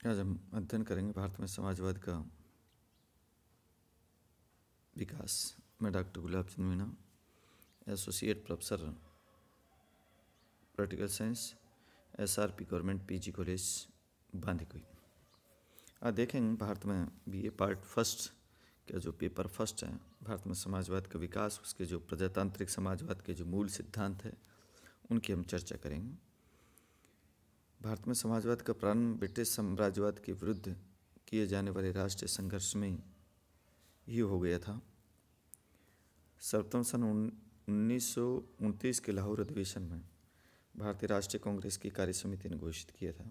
आज हम अध्ययन करेंगे भारत में समाजवाद का विकास। मैं doctor Gulab Chand Meena, associate professor political science, SRP government PG college Bandikui. आज देखेंगे भारत में BA पार्ट फर्स्ट का जो पेपर फर्स्ट है, भारत में समाजवाद का विकास, उसके जो प्रजातांत्रिक समाजवाद के जो मूल सिद्धांत है उनकी हम चर्चा करेंगे। भारत में समाजवाद का प्रारंभ ब्रिटिश साम्राज्यवाद के विरुद्ध किए जाने वाले राष्ट्रीय संघर्ष में ही हो गया था। सर्वप्रथम सन 1929 के लाहौर अधिवेशन में भारतीय राष्ट्रीय कांग्रेस की कार्य समिति ने घोषित किया था।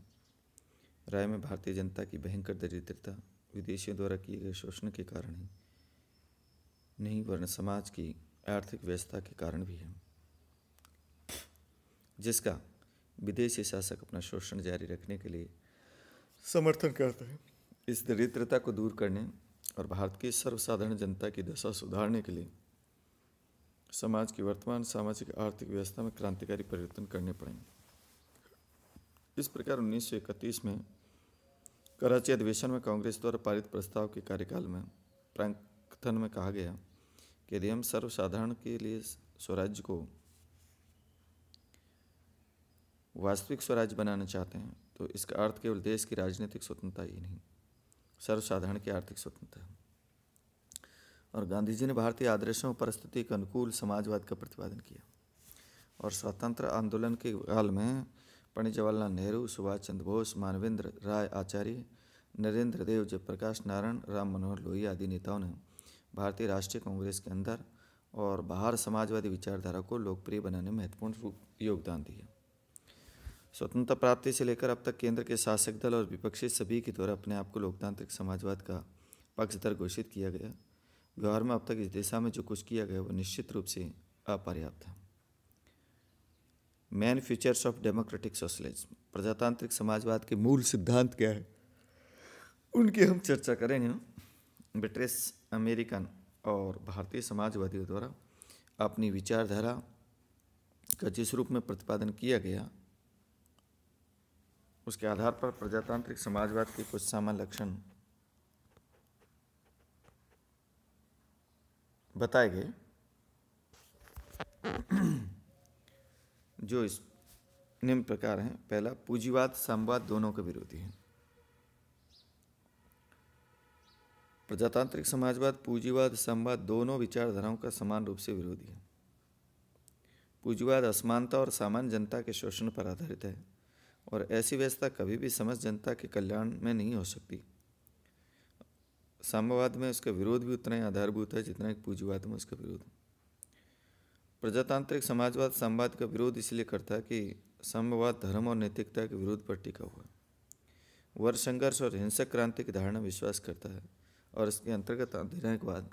राय में भारतीय जनता की भयंकर दरिद्रता विदेशियों द्वारा किए गए शोषण के कारण ही नहीं, वरन समाज की आर्थिक व्यवस्था के कारण भी है, जिसका विदेशी शासक अपना शोषण जारी रखने के लिए समर्थन करते हैं। इस दरिद्रता को दूर करने और भारत की सर्वसाधारण जनता की दशा सुधारने के लिए समाज की वर्तमान सामाजिक आर्थिक व्यवस्था में क्रांतिकारी परिवर्तन करने पड़ेंगे। इस प्रकार 1931 में कराची अधिवेशन में कांग्रेस द्वारा पारित प्रस्ताव के कार्यकाल में प्रांकथन में कहा गया कि यदि हम सर्वसाधारण के लिए स्वराज्य को वास्तविक स्वराज्य बनाना चाहते हैं तो इसका अर्थ केवल देश की राजनीतिक स्वतंत्रता ही नहीं, सर्वसाधारण की आर्थिक स्वतंत्रता है। और गांधी जी ने भारतीय आदर्शों और परिस्थिति के अनुकूल समाजवाद का प्रतिपादन किया और स्वतंत्र आंदोलन के काल में पंडित जवाहरलाल नेहरू, सुभाष चंद्र बोस, मानवेंद्र राय आचार्य, नरेंद्र देव, जयप्रकाश नारायण, राम मनोहर लोहिया आदि नेताओं ने भारतीय राष्ट्रीय कांग्रेस के अंदर और बाहर समाजवादी विचारधारा को लोकप्रिय बनाने में महत्वपूर्ण योगदान दिया। स्वतंत्रता प्राप्ति से लेकर अब तक केंद्र के शासक दल और विपक्षी सभी के द्वारा अपने आप को लोकतांत्रिक समाजवाद का पक्षधर घोषित किया गया। व्यवहार में अब तक इस दिशा में जो कुछ किया गया वह निश्चित रूप से अपर्याप्त है। Main features of democratic socialism, प्रजातांत्रिक समाजवाद के मूल सिद्धांत क्या है उनकी हम चर्चा करेंगे। ब्रिटिश, अमेरिकन और भारतीय समाजवादियों द्वारा अपनी विचारधारा का जिस रूप में प्रतिपादन किया गया उसके आधार पर प्रजातांत्रिक समाजवाद के कुछ सामान्य लक्षण बताए गए जो इस निम्न प्रकार हैं। पहला, पूंजीवाद साम्यवाद दोनों के विरोधी है। प्रजातांत्रिक समाजवाद पूंजीवाद साम्यवाद दोनों विचारधाराओं का समान रूप से विरोधी है। पूंजीवाद असमानता और सामान्य जनता के शोषण पर आधारित है और ऐसी व्यवस्था कभी भी समस्त जनता के कल्याण में नहीं हो सकती। साम्यवाद में उसका विरोध भी उतना ही आधारभूत है जितना एक पूंजीवाद में उसका विरोध। प्रजातांत्रिक समाजवाद साम्यवाद का विरोध इसलिए करता है कि साम्यवाद धर्म और नैतिकता के विरोध पर टिका हुआ है। वर्ग संघर्ष और हिंसक क्रांति की धारणा विश्वास करता है और इसके अंतर्गत अधिनायकवाद,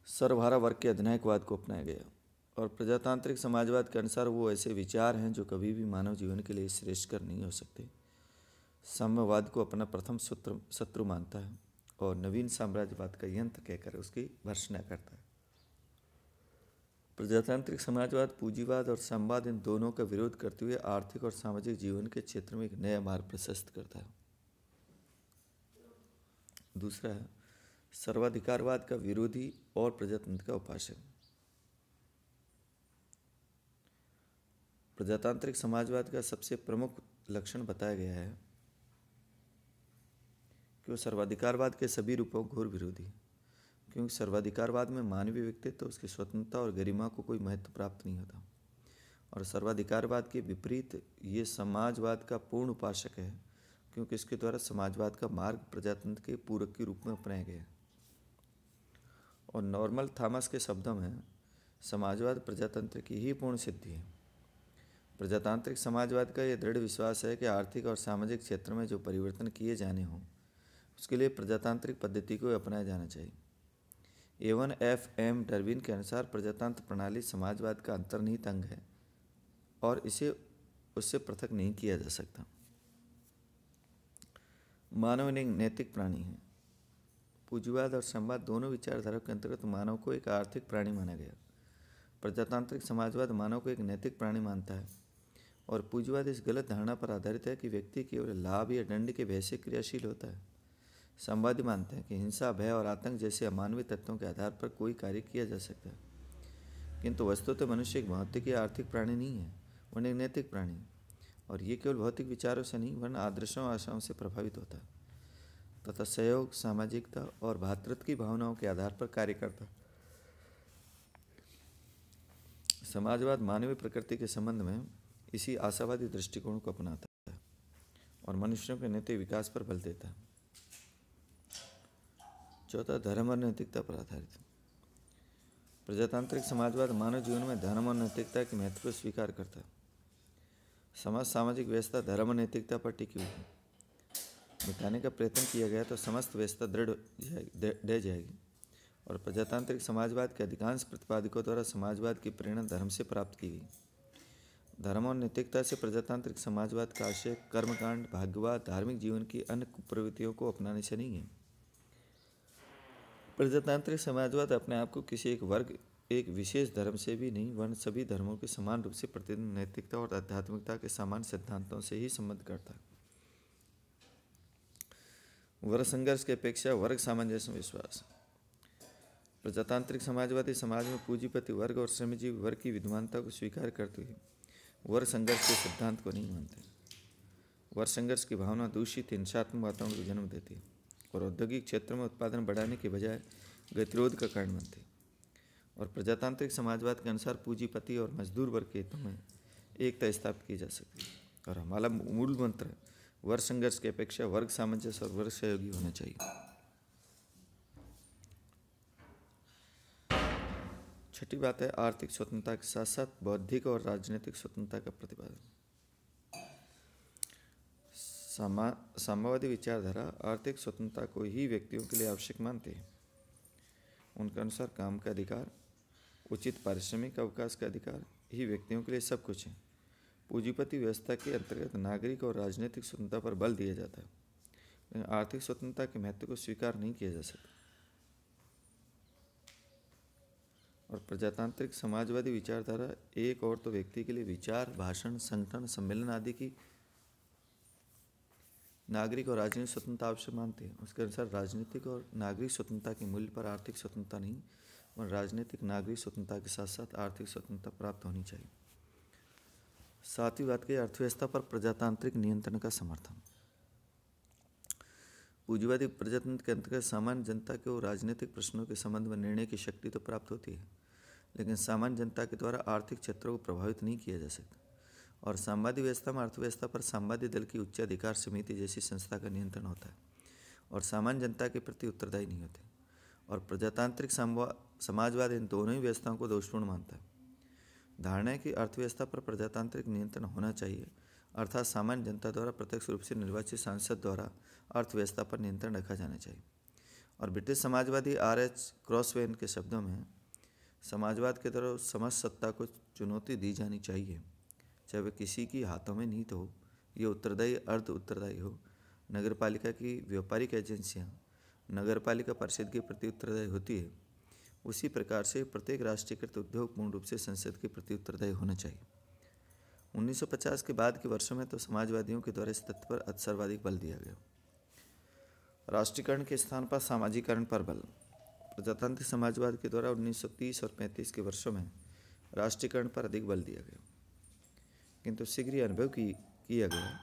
सर्वहारा वर्ग के अधिनायकवाद को अपनाया गया। और प्रजातांत्रिक समाजवाद के अनुसार वो ऐसे विचार हैं जो कभी भी मानव जीवन के लिए श्रेष्ठकर नहीं हो सकते। साम्यवाद को अपना प्रथम शत्रु मानता है और नवीन साम्राज्यवाद का यंत्र कहकर उसकी भर्त्सना करता है। प्रजातांत्रिक समाजवाद पूंजीवाद और साम्यवाद इन दोनों का विरोध करते हुए आर्थिक और सामाजिक जीवन के क्षेत्र में एक नया मार्ग प्रशस्त करता है। दूसरा है सर्वाधिकारवाद का विरोधी और प्रजातंत्र का उपासक। प्रजातांत्रिक समाजवाद का सबसे प्रमुख लक्षण बताया गया है कि वो सर्वाधिकारवाद के सभी रूपों घोर विरोधी है, क्योंकि सर्वाधिकारवाद में मानवीय व्यक्तित्व, उसकी स्वतंत्रता और गरिमा को कोई महत्व प्राप्त नहीं होता। और सर्वाधिकारवाद के विपरीत ये समाजवाद का पूर्ण उपासक है, क्योंकि इसके द्वारा समाजवाद का मार्ग प्रजातंत्र के पूरक के रूप में अपनाया गया है। और नॉर्मल थॉमस के शब्दों में समाजवाद प्रजातंत्र की ही पूर्ण सिद्धि है। प्रजातांत्रिक समाजवाद का यह दृढ़ विश्वास है कि आर्थिक और सामाजिक क्षेत्र में जो परिवर्तन किए जाने हों उसके लिए प्रजातांत्रिक पद्धति को अपनाया जाना चाहिए। Avon F.M. डार्विन के अनुसार प्रजातंत्र प्रणाली समाजवाद का अंतर्निहित अंग है और इसे उससे पृथक नहीं किया जा सकता। मानव एक नैतिक प्राणी है। पूंजीवाद और साम्यवाद दोनों विचारधारा के अंतर्गत मानव को एक आर्थिक प्राणी माना गया। प्रजातांत्रिक समाजवाद मानव को एक नैतिक प्राणी मानता है और पूंजीवाद इस गलत धारणा पर आधारित है कि व्यक्ति केवल लाभ या दंड के भय से क्रियाशील होता है। साम्यवादी मानते हैं कि हिंसा, भय और आतंक जैसे अमानवीय तत्वों के आधार पर कोई कार्य किया जा सकता है, किंतु वस्तुतः मनुष्य एक भौतिक या आर्थिक प्राणी नहीं है, वह एक नैतिक प्राणी है, और ये केवल भौतिक विचारों से नहीं वरन आदर्शों और आशाओं से प्रभावित होता है तथा सहयोग, सामाजिकता और भ्रातृत्व की भावनाओं के आधार पर कार्य करता है। समाजवाद मानवीय प्रकृति के संबंध में इसी आशावादी दृष्टिकोण को अपनाता है और मनुष्यों के नैतिक विकास पर बल देता है। चौथा, धर्म और नैतिकता पर आधारित। प्रजातांत्रिक समाजवाद मानव जीवन में धर्म और नैतिकता के महत्व को स्वीकार करता है। समाज सामाजिक व्यवस्था धर्म और नैतिकता पर टिकी हुई है। मिटाने का प्रयत्न किया गया तो समस्त व्यवस्था ढह जाएगी। और प्रजातांत्रिक समाजवाद के अधिकांश प्रतिपादकों द्वारा समाजवाद की प्रेरणा धर्म से प्राप्त की गई। धर्म और नैतिकता से प्रजातांत्रिक समाजवाद का आशय कर्मकांड, भाग्यवाद, धार्मिक जीवन की अन्य कुप्रवृत्तियों को अपनाने से नहीं है। प्रजातांत्रिक समाजवाद अपने आप को किसी एक वर्ग, एक विशेष धर्म से भी नहीं वरन सभी धर्मों के समान रूप से प्रतिदिन नैतिकता और आध्यात्मिकता के समान सिद्धांतों से ही संबद्ध करता है। वर्ग संघर्ष की अपेक्षा वर्ग सामंजस्य में विश्वास। प्रजातांत्रिक समाजवादी समाज में पूंजीपति वर्ग और श्रमजीवी वर्ग की विद्यमानता को स्वीकार करते हुए वर्ग संघर्ष के सिद्धांत को नहीं मानते। वर्ग संघर्ष की भावना दूषित हिंसात्मक वातावरण को जन्म देती है और औद्योगिक क्षेत्रों में उत्पादन बढ़ाने के बजाय गतिरोध का कारण बनती है। और प्रजातांत्रिक समाजवाद के अनुसार पूंजीपति और मजदूर वर्ग के हितों में एकता स्थापित की जा सकती है। और हमारा मूल मंत्र वर्ग संघर्ष की अपेक्षा वर्ग सामंजस्य और वर्ग सहयोगी होना चाहिए। छठी बात है आर्थिक स्वतंत्रता के साथ साथ बौद्धिक और राजनीतिक स्वतंत्रता का प्रतिपादन। साम्यवादी विचारधारा आर्थिक स्वतंत्रता को ही व्यक्तियों के लिए आवश्यक मानती है। उनके अनुसार काम का अधिकार, उचित पारिश्रमिक अवकाश का अधिकार ही व्यक्तियों के लिए सब कुछ है। पूंजीपति व्यवस्था के अंतर्गत नागरिक और राजनीतिक स्वतंत्रता पर बल दिया जाता है, लेकिन आर्थिक स्वतंत्रता के महत्व को स्वीकार नहीं किया जा सकता। और प्रजातांत्रिक समाजवादी विचारधारा एक और तो व्यक्ति के लिए विचार, भाषण, संगठन, सम्मेलन आदि की नागरिक और राजनीतिक स्वतंत्रता आवश्यक मानते हैं। उसके अनुसार राजनीतिक और नागरिक स्वतंत्रता के मूल्य पर आर्थिक स्वतंत्रता नहीं और राजनीतिक नागरिक स्वतंत्रता के साथ साथ आर्थिक स्वतंत्रता प्राप्त होनी चाहिए। सातवीं बात की अर्थव्यवस्था पर प्रजातांत्रिक नियंत्रण का समर्थन। पूंजीवादी प्रजातंत्र के अंतर्गत सामान्य जनता को राजनीतिक प्रश्नों के संबंध में निर्णय की शक्ति तो प्राप्त होती है, लेकिन सामान्य जनता के द्वारा आर्थिक क्षेत्रों को प्रभावित नहीं किया जा सकता। और साम्यवादी व्यवस्था में अर्थव्यवस्था पर साम्यवादी दल की उच्चाधिकार समिति जैसी संस्था का नियंत्रण होता है और सामान्य जनता के प्रति उत्तरदायी नहीं होते। और प्रजातांत्रिक समाजवाद इन दोनों ही व्यवस्थाओं को दोषपूर्ण मानता है। धारणा है कि अर्थव्यवस्था पर प्रजातांत्रिक नियंत्रण होना चाहिए, अर्थात सामान्य जनता द्वारा प्रत्यक्ष रूप से निर्वाचित सांसद द्वारा अर्थव्यवस्था पर नियंत्रण रखा जाना चाहिए। और ब्रिटिश समाजवादी R.H. क्रॉसवेन के शब्दों में समाजवाद के द्वारा समस्त सत्ता को चुनौती दी जानी चाहिए, चाहे वह किसी की हाथों में निहित हो, ये उत्तरदायी अर्ध उत्तरदायी हो। नगरपालिका की व्यापारिक एजेंसियां नगरपालिका परिषद के प्रति उत्तरदायी होती है, उसी प्रकार से प्रत्येक राष्ट्रीयकृत उद्योग पूर्ण रूप से संसद के प्रति उत्तरदायी होना चाहिए। 1950 के बाद के वर्षों में तो समाजवादियों के द्वारा इस तथ्य पर सर्वाधिक बल दिया गया। राष्ट्रीयकरण के स्थान पर सामाजिकरण पर बल। प्रजातांत्रिक समाजवाद के द्वारा 1930 और 35 के वर्षों में राष्ट्रीयकरण पर अधिक बल दिया गया, किंतु शीघ्र ही अनुभव किया गया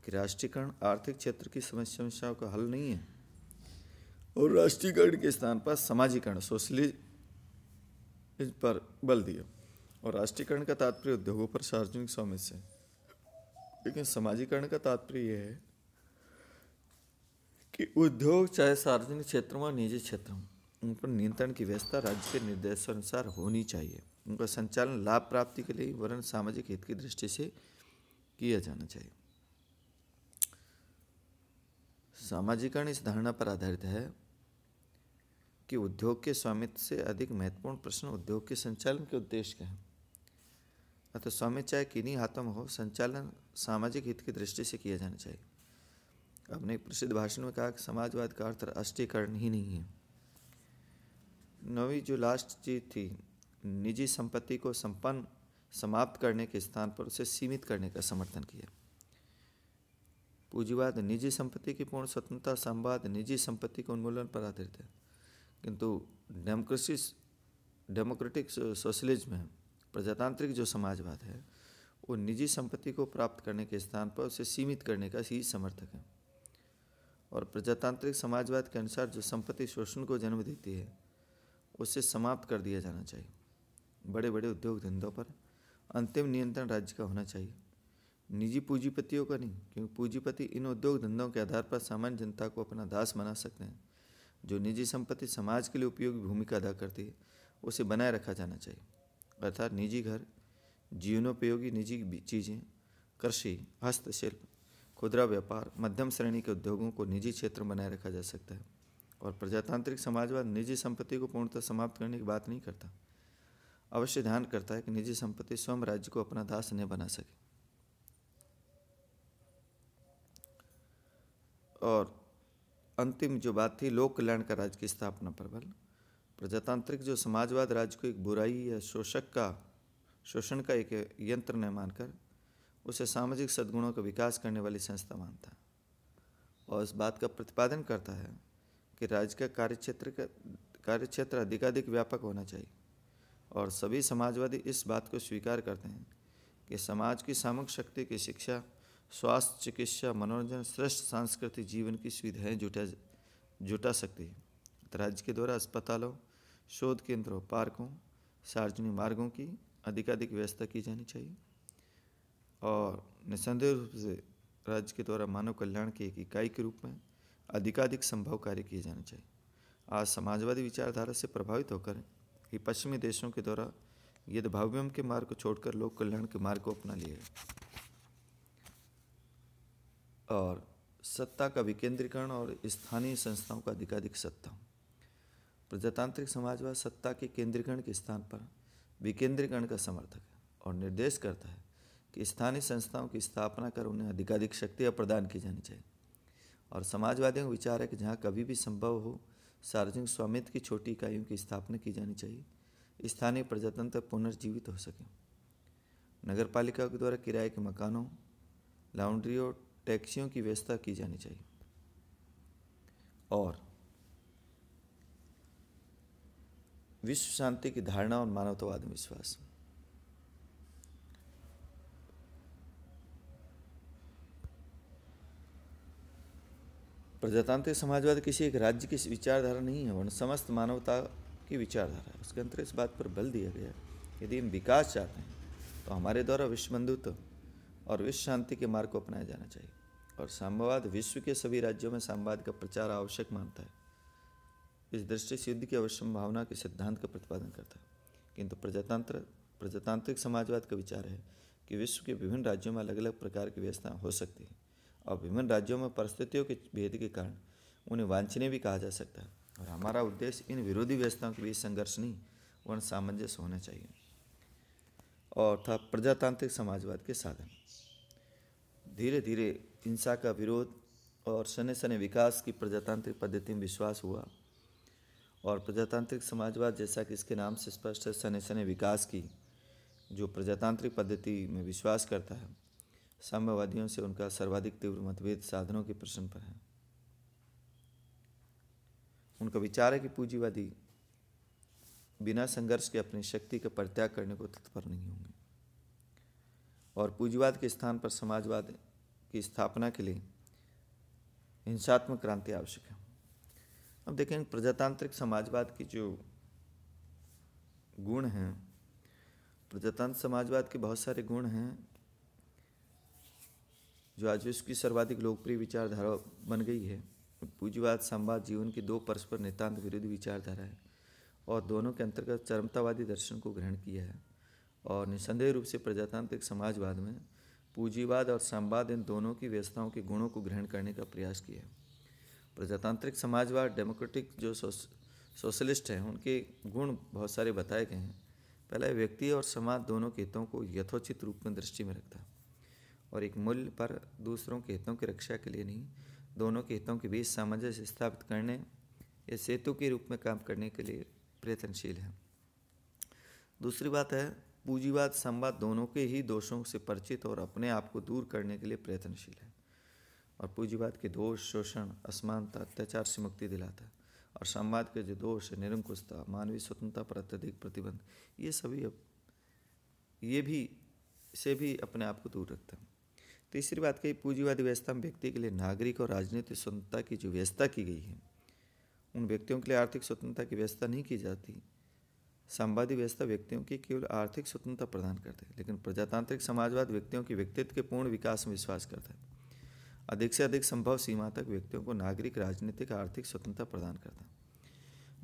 कि राष्ट्रीयकरण आर्थिक क्षेत्र की समस्याओं का हल नहीं है और राष्ट्रीयकरण के स्थान पर समाजीकरण सोशलिज्म पर बल दिया। और राष्ट्रीयकरण का तात्पर्य उद्योगों पर सार्वजनिक स्वामित्व है, लेकिन समाजीकरण का तात्पर्य यह है कि उद्योग चाहे सार्वजनिक क्षेत्रों और निजी क्षेत्रों उन पर नियंत्रण की व्यवस्था राज्य के निर्देशानुसार होनी चाहिए। उनका संचालन लाभ प्राप्ति के लिए वरन सामाजिक हित की दृष्टि से किया जाना चाहिए। सामाजिकरण इस धारणा पर आधारित है कि उद्योग के स्वामित्व से अधिक महत्वपूर्ण प्रश्न उद्योग के संचालन के उद्देश्य का है। अतः स्वामित्व चाहे किन्हीं हाथों में हो, संचालन सामाजिक हित की दृष्टि से किया जाना चाहिए। अपने एक प्रसिद्ध भाषण में कहा कि समाजवाद का अर्थ राष्ट्रीयकरण ही नहीं है। नौवीं जो लास्ट चीज थी, निजी संपत्ति को संपन्न समाप्त करने के स्थान पर उसे सीमित करने का समर्थन किया। पूंजीवाद निजी संपत्ति की पूर्ण स्वतंत्रता, साम्यवाद निजी संपत्ति के उन्मूलन पर आधारित है, किंतु डेमोक्रेटिक सोशलिज्म में प्रजातांत्रिक जो समाजवाद है वो निजी संपत्ति को प्राप्त करने के स्थान पर उसे सीमित करने का ही समर्थक है। और प्रजातांत्रिक समाजवाद के अनुसार जो संपत्ति शोषण को जन्म देती है उसे समाप्त कर दिया जाना चाहिए। बड़े बड़े उद्योग धंधों पर अंतिम नियंत्रण राज्य का होना चाहिए, निजी पूंजीपतियों का नहीं, क्योंकि पूंजीपति इन उद्योग धंधों के आधार पर सामान्य जनता को अपना दास बना सकते हैं। जो निजी संपत्ति समाज के लिए उपयोगी भूमिका अदा करती है उसे बनाए रखा जाना चाहिए, अर्थात निजी घर, जीवनोपयोगी निजी चीज़ें, कृषि, हस्तशिल्प, खुदरा व्यापार, मध्यम श्रेणी के उद्योगों को निजी क्षेत्र में बनाए रखा जा सकता है। और प्रजातांत्रिक समाजवाद निजी संपत्ति को पूर्णतः समाप्त करने की बात नहीं करता, अवश्य ध्यान करता है कि निजी संपत्ति स्वयं राज्य को अपना दास न बना सके। और अंतिम जो बात थी लोक कल्याण का राज्य की स्थापना पर बल। प्रजातांत्रिक जो समाजवाद राज्य को एक बुराई या शोषण का एक यंत्र न मानकर उसे सामाजिक सद्गुणों का विकास करने वाली संस्था मानता है और इस बात का प्रतिपादन करता है कि राज्य का कार्यक्षेत्र अधिकाधिक व्यापक होना चाहिए। और सभी समाजवादी इस बात को स्वीकार करते हैं कि समाज की सामूहिक शक्ति की शिक्षा, स्वास्थ्य, चिकित्सा, मनोरंजन, श्रेष्ठ सांस्कृतिक जीवन की सुविधाएँ जुटा सकती है। राज्य के द्वारा अस्पतालों, शोध केंद्रों, पार्कों, सार्वजनिक मार्गों की अधिकाधिक व्यवस्था की जानी चाहिए और निस्संदेह रूप से राज्य के द्वारा मानव कल्याण की एक इकाई के रूप में अधिकाधिक संभव कार्य किए जाने चाहिए। आज समाजवादी विचारधारा से प्रभावित होकर ही पश्चिमी देशों के द्वारा यद्भाव्यम के मार्ग को छोड़कर लोक कल्याण के मार्ग को अपना लिया और सत्ता का विकेंद्रीकरण और स्थानीय संस्थाओं का अधिकाधिक सत्ता। प्रजातांत्रिक समाजवाद सत्ता के केंद्रीकरण के स्थान पर विकेंद्रीकरण का समर्थक है और निर्देश करता है कि स्थानीय संस्थाओं की स्थापना कर उन्हें अधिकाधिक शक्तियाँ प्रदान की जानी चाहिए। और समाजवादियों का विचार है कि जहाँ कभी भी संभव हो सार्वजनिक स्वामित्व की छोटी इकाइयों की स्थापना की जानी चाहिए, स्थानीय प्रजातंत्र पुनर्जीवित हो सके। नगर पालिका के द्वारा किराए के मकानों, लॉन्ड्री और टैक्सियों की व्यवस्था की जानी चाहिए। और विश्व शांति की धारणा और मानवतावाद में विश्वास। प्रजातांत्रिक समाजवाद किसी एक राज्य की विचारधारा नहीं है, वरन समस्त मानवता की विचारधारा है। उसके अंतर इस बात पर बल दिया गया यदि हम विकास चाहते हैं तो हमारे द्वारा विश्व बंधुत्व और विश्व शांति के मार्ग को अपनाया जाना चाहिए। और साम्यवाद विश्व के सभी राज्यों में साम्यवाद का प्रचार आवश्यक मानता है। इस दृष्टि से युद्ध की अवश्यम भावना के सिद्धांत का प्रतिपादन करता है। किंतु प्रजातांत्रिक समाजवाद का विचार है कि विश्व के विभिन्न राज्यों में अलग अलग प्रकार की व्यवस्था हो सकती है और विभिन्न राज्यों में परिस्थितियों के भेद के कारण उन्हें वांछनीय भी कहा जा सकता है। और हमारा उद्देश्य इन विरोधी व्यवस्थाओं के बीच संघर्ष नहीं वरन सामंजस्य होना चाहिए। और था प्रजातांत्रिक समाजवाद के साधन। धीरे धीरे हिंसा का विरोध और सने सने विकास की प्रजातांत्रिक पद्धति में विश्वास हुआ और प्रजातांत्रिक समाजवाद, जैसा कि इसके नाम से स्पष्ट है, सने सने विकास की जो प्रजातांत्रिक पद्धति में विश्वास करता है, साम्यवादियों से उनका सर्वाधिक तीव्र मतभेद साधनों के प्रश्न पर है। उनका विचार है कि पूंजीवादी बिना संघर्ष के अपनी शक्ति का परित्याग करने को तत्पर नहीं होंगे और पूंजीवाद के स्थान पर समाजवाद की स्थापना के लिए हिंसात्मक क्रांति आवश्यक है। अब देखेंगे प्रजातांत्रिक समाजवाद की जो गुण हैं, प्रजातांत्रिक समाजवाद के बहुत सारे गुण हैं जो आज विश्व की सर्वाधिक लोकप्रिय विचारधारा बन गई है। पूंजीवाद साम्यवाद जीवन की दो परस्पर नितांत विरोधी विचारधारा है और दोनों के अंतर्गत चरमतावादी दर्शन को ग्रहण किया है। और निसंदेह रूप से प्रजातांत्रिक समाजवाद में पूंजीवाद और साम्यवाद इन दोनों की व्यवस्थाओं के गुणों को ग्रहण करने का प्रयास किया है। प्रजातांत्रिक समाजवाद डेमोक्रेटिक जो सोशलिस्ट हैं उनके गुण बहुत सारे बताए गए हैं। पहला, व्यक्ति और समाज दोनों के हितों को यथोचित रूप में दृष्टि में रखता है और एक मूल्य पर दूसरों के हितों की रक्षा के लिए नहीं, दोनों के हितों के बीच सामंजस्य स्थापित करने या सेतु के रूप में काम करने के लिए प्रयत्नशील है। दूसरी बात है पूंजीवाद साम्यवाद दोनों के ही दोषों से परिचित और अपने आप को दूर करने के लिए प्रयत्नशील है। और पूंजीवाद के दोष शोषण, असमानता, अत्याचार से मुक्ति दिलाता है, और साम्यवाद के जो दोष है निरंकुशता, मानवीय स्वतंत्रता पर अत्यधिक प्रतिबंध, ये सभी से भी अपने आप को दूर रखता है। तीसरी बात कही, पूंजीवादी व्यवस्था में व्यक्ति के लिए नागरिक और राजनीतिक स्वतंत्रता की जो व्यवस्था की गई है, उन व्यक्तियों के लिए आर्थिक स्वतंत्रता की व्यवस्था नहीं की जाती। साम्यवादी व्यवस्था व्यक्तियों की केवल आर्थिक स्वतंत्रता प्रदान करते हैं, लेकिन प्रजातांत्रिक समाजवाद व्यक्तियों के व्यक्तित्व के पूर्ण विकास में विश्वास करता है। अधिक से अधिक संभव सीमा तक व्यक्तियों को नागरिक, राजनीतिक, आर्थिक स्वतंत्रता प्रदान करता है।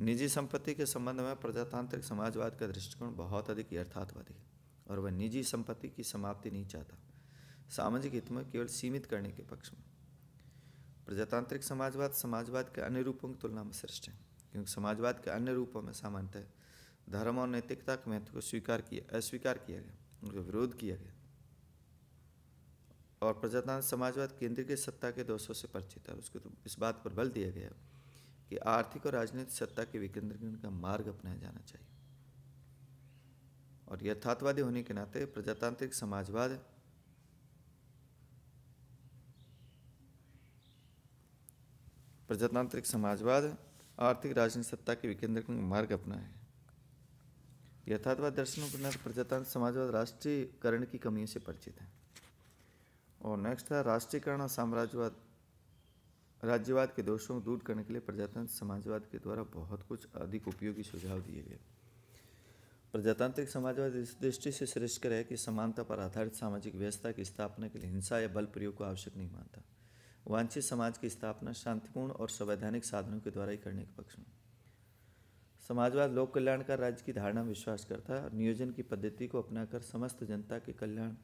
निजी संपत्ति के संबंध में प्रजातांत्रिक समाजवाद का दृष्टिकोण बहुत अधिक यथार्थवादी है, और वह निजी संपत्ति की समाप्ति नहीं चाहता, सामाजिक हित में केवल सीमित करने के पक्ष में। प्रजातांत्रिक समाजवाद के अन्य रूपों की तुलना में श्रेष्ठ है, क्योंकि समाजवाद के अन्य रूपों में सामान्यतः धर्म और नैतिकता के महत्व को अस्वीकार किया गया, उनका विरोध किया गया। और प्रजातांत्रिक समाजवाद केंद्रीय सत्ता के दोषों से परिचित है। उसको तो इस बात पर बल दिया गया कि आर्थिक और राजनीतिक सत्ता के विकेंद्रीकरण का मार्ग अपनाया जाना चाहिए। और यथार्थवादी होने के नाते प्रजातांत्रिक समाजवाद आर्थिक राजनीतिक सत्ता के विकेंद्रीकरण का मार्ग अपनाया है। यथार्थवाद दर्शनों के नाते प्रजातांत्रिक समाजवाद राष्ट्रीयकरण की कमियों से परिचित है। और नेक्स्ट है राष्ट्रीयकरण और साम्राज्यवाद, राज्यवाद के दोषों को दूर करने के लिए प्रजातांत्रिक समाजवाद के द्वारा बहुत कुछ अधिक उपयोगी सुझाव दिए गए। प्रजातांत्रिक समाजवाद इस दृष्टि से श्रेष्ठ है कि समानता पर आधारित सामाजिक व्यवस्था की स्थापना के लिए हिंसा या बल प्रयोग को आवश्यक नहीं मानता। वांछित समाज की स्थापना शांतिपूर्ण और संवैधानिक साधनों के द्वारा ही करने के पक्ष में। समाजवाद लोक कल्याणकार राज्य की धारणा में विश्वास करता है और नियोजन की पद्धति को अपनाकर समस्त जनता के कल्याण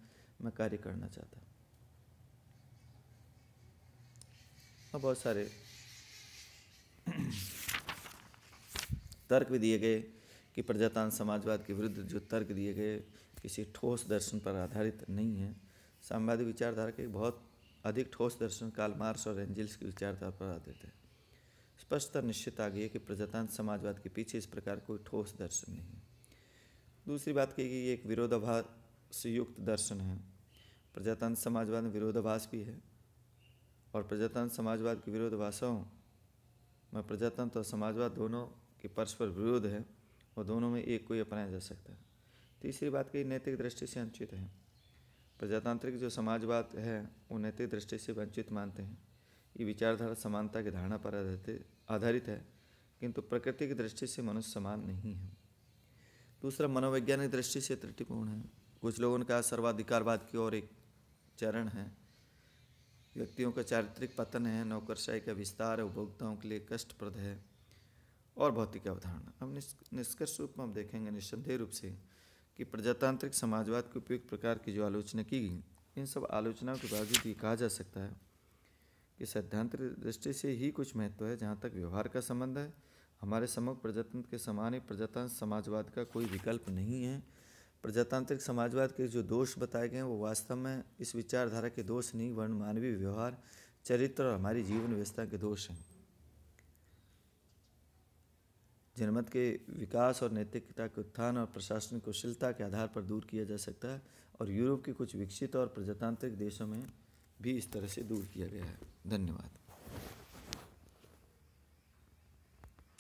में कार्य करना चाहता है। और बहुत सारे तर्क भी दिए गए कि प्रजातांत्रिक समाजवाद के विरुद्ध जो तर्क दिए गए किसी ठोस दर्शन पर आधारित नहीं है। साम्यवादी विचारधारा के बहुत अधिक ठोस दर्शन कार्ल मार्क्स और एंजेल्स की विचारधारा पर आधारित है। स्पष्टता निश्चित आ गई है कि प्रजातांत्रिक समाजवाद के पीछे इस प्रकार कोई ठोस दर्शन नहीं है। दूसरी बात कही गई, ये एक विरोधाभास युक्त दर्शन है। प्रजातांत्रिक समाजवाद में विरोधाभास भी है, और प्रजातांत्रिक समाजवाद के विरोधाभासों में प्रजातंत्र और समाजवाद दोनों के परस्पर विरोध है, और दोनों में एक कोई अपनाया जा सकता है। तीसरी बात कही, नैतिक दृष्टि से वंचित है। प्रजातांत्रिक जो समाजवाद है वो नैतिक दृष्टि से वंचित मानते हैं। ये विचारधारा समानता की धारणा पर आधारित है, किंतु प्रकृति की दृष्टि से मनुष्य समान नहीं है। दूसरा, मनोवैज्ञानिक दृष्टि से त्रुटिपूर्ण है। कुछ लोगों का सर्वाधिकारवाद की ओर एक चरण है। व्यक्तियों का चारित्रिक पतन है, नौकरशाही का विस्तार है, उपभोक्ताओं के लिए कष्टप्रद है, और भौतिक अवधारणा। हम निष्कर्ष रूप में हम देखेंगे निस्संदेह रूप से कि प्रजातांत्रिक समाजवाद के उपयुक्त प्रकार की जो आलोचना की गई, इन सब आलोचनाओं के बावजूद ये कहा जा सकता है कि सैद्धांतिक दृष्टि से ही कुछ महत्व है। जहाँ तक व्यवहार का संबंध है, हमारे समग्र प्रजातंत्र के समान ही प्रजातांत्रिक समाजवाद का कोई विकल्प नहीं है। प्रजातांत्रिक समाजवाद के जो दोष बताए गए हैं वो वास्तव में इस विचारधारा के दोष नहीं, वर्ण मानवीय व्यवहार, चरित्र और हमारी जीवन व्यवस्था के दोष हैं। जनमत के विकास और नैतिकता के उत्थान और प्रशासनिक कुशलता के आधार पर दूर किया जा सकता है, और यूरोप के कुछ विकसित और प्रजातांत्रिक देशों में भी इस तरह से दूर किया गया है। धन्यवाद।